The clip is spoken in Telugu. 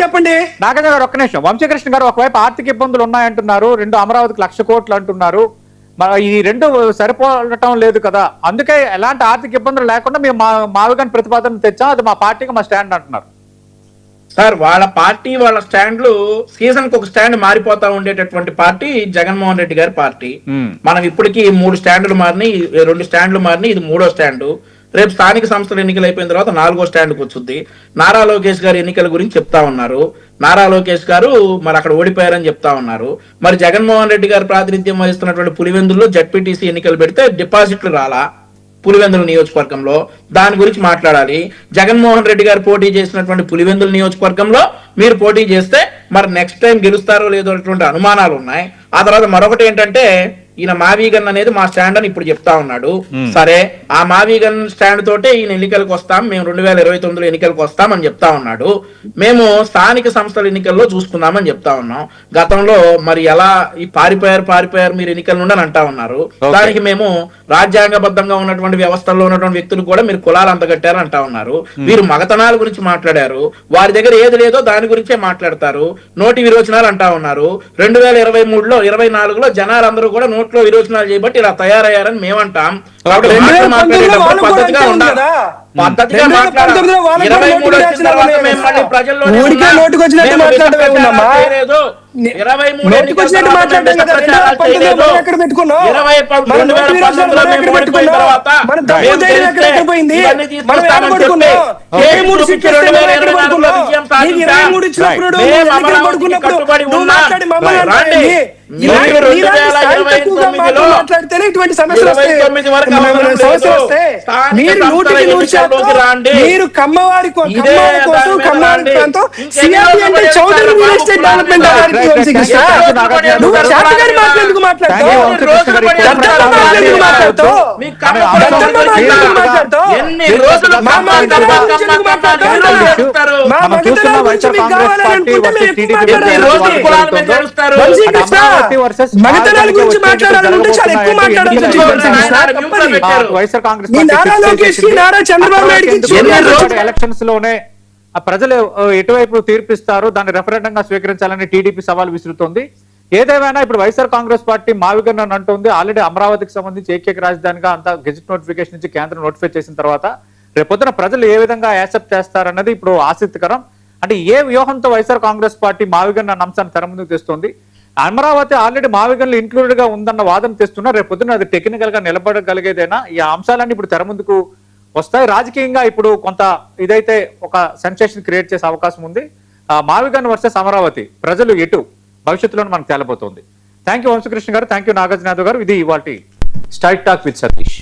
చెప్పండి. నాగార్జున గారు ఒక్క నిమిషం. వంశీకృష్ణ గారు ఒకవైపు ఆర్థిక ఇబ్బందులు ఉన్నాయంటున్నారు, రెండు అమరావతికి 1,00,000 కోట్లు అంటున్నారు. ఈ రెండు సరిపోవటం లేదు కదా, అందుకే ఎలాంటి ఆర్థిక ఇబ్బందులు లేకుండా మేము మావిగన్ ప్రతిపాదన తెచ్చాం, అది మా పార్టీకి మా స్టాండ్ అంటున్నారు. సార్ వాళ్ళ పార్టీ వాళ్ళ స్టాండ్లు సీజన్ కి ఒక స్టాండ్ మారిపోతా ఉండేటటువంటి పార్టీ జగన్మోహన్ రెడ్డి గారి పార్టీ. మనం ఇప్పటికి 3 స్టాండ్లు మారినాయి, 2 స్టాండ్లు మారినాయి, ఇది 3వ స్టాండ్. రేపు స్థానిక సంస్థల ఎన్నికలు అయిపోయిన తర్వాత 4వ స్టాండ్కి వచ్చింది. నారా లోకేష్ గారు ఎన్నికల గురించి చెప్తా ఉన్నారు. నారా లోకేష్ గారు మరి అక్కడ ఓడిపోయారని చెప్తా ఉన్నారు. మరి జగన్మోహన్ రెడ్డి గారు ప్రాతినిధ్యం వహిస్తున్నటువంటి పులివెందుల్లో జడ్పీటీసీ ఎన్నికలు పెడితే డిపాజిట్లు రాలా పులివెందుల నియోజకవర్గంలో, దాని గురించి మాట్లాడాలి. జగన్మోహన్ రెడ్డి గారు పోటీ చేసినటువంటి పులివెందుల నియోజకవర్గంలో మీరు పోటీ చేస్తే మరి నెక్స్ట్ టైం గెలుస్తారో లేదో అటువంటి అనుమానాలు ఉన్నాయి. ఆ తర్వాత మరొకటి ఏంటంటే ఈయన మావీగన్ అనేది మా స్టాండ్ అని ఇప్పుడు చెప్తా ఉన్నాడు. సరే, ఆ మావీగన్ స్టాండ్ తోటే ఈయన ఎన్నికలకు వస్తాం, మేము 2029 ఎన్నికలకు వస్తామని చెప్తా ఉన్నాడు. మేము స్థానిక సంస్థల ఎన్నికల్లో చూసుకుందామని చెప్తా ఉన్నాం. గతంలో మరి ఎలా ఈ పారిపోయారు మీరు ఎన్నికల నుండి అని అంటా ఉన్నారు. దానికి మేము రాజ్యాంగబద్ధంగా ఉన్నటువంటి వ్యవస్థల్లో ఉన్నటువంటి వ్యక్తులు కూడా మీరు కులాలు అంతగట్టారు అంటా ఉన్నారు. వీరు మగతనాల గురించి మాట్లాడారు, వారి దగ్గర ఏది లేదో దాని గురించే మాట్లాడతారు, నోటి విరోచనాలు అంటా ఉన్నారు. 2023లో 24లో జనాలందరూ కూడా నోట్లో విరోచనాలు చేయబట్టి ఇలా తయారయ్యారని మేమంటాం. పద్ధతిగా ఉండాలి, పద్ధతిగా మాట్లాడాలి. 23 వచ్చిన తర్వాత మేము మళ్ళీ ప్రజల్లోనే మీరు కమ్మవారి ఎలక్షన్స్ లోనే ప్రజలు ఎటువైపు తీర్పిస్తారు దాన్ని రెఫరెండం గా స్వీకరించాలని టీడీపీ సవాల్ విసురుతోంది. ఏదేమైనా ఇప్పుడు వైఎస్ఆర్ కాంగ్రెస్ పార్టీ మావిగన్ అని అంటుంది. ఆల్రెడీ అమరావతికి సంబంధించి ఏకైక రాజధానిగా అంతా గెజిట్ నోటిఫికేషన్ నుంచి కేంద్రం నోటిఫై చేసిన తర్వాత రేపొద్దున ప్రజలు ఏ విధంగా యాక్సెప్ట్ చేస్తారన్నది ఇప్పుడు ఆసక్తికరం. అంటే ఏ వ్యూహంతో వైఎస్ఆర్ కాంగ్రెస్ పార్టీ మావిగన్ అన్న అంశాన్ని తెర ముందుకు తెస్తుంది. అమరావతి ఆల్రెడీ మావిగన్లో ఇంక్లూడెడ్ గా ఉందన్న వాదన తెస్తున్నా, రేపొద్దున అది టెక్నికల్ గా నిలబడగలిగేదైనా ఈ అంశాలన్నీ ఇప్పుడు తెర ముందుకు వస్తాయి. రాజకీయంగా ఇప్పుడు కొంత ఇదైతే ఒక సెన్సేషన్ క్రియేట్ చేసే అవకాశం ఉంది. మావిగన్ వర్సెస్ అమరావతి ప్రజలు ఎటు భవిష్యత్తులో మనకు తేలబోతోంది. థ్యాంక్ యూ వంశకృష్ణ గారు, థ్యాంక్ యూ నాగార్జున గారు. ఇది ఇవాల్టి స్ట్రైట్ టాక్ విత్ సతీష్.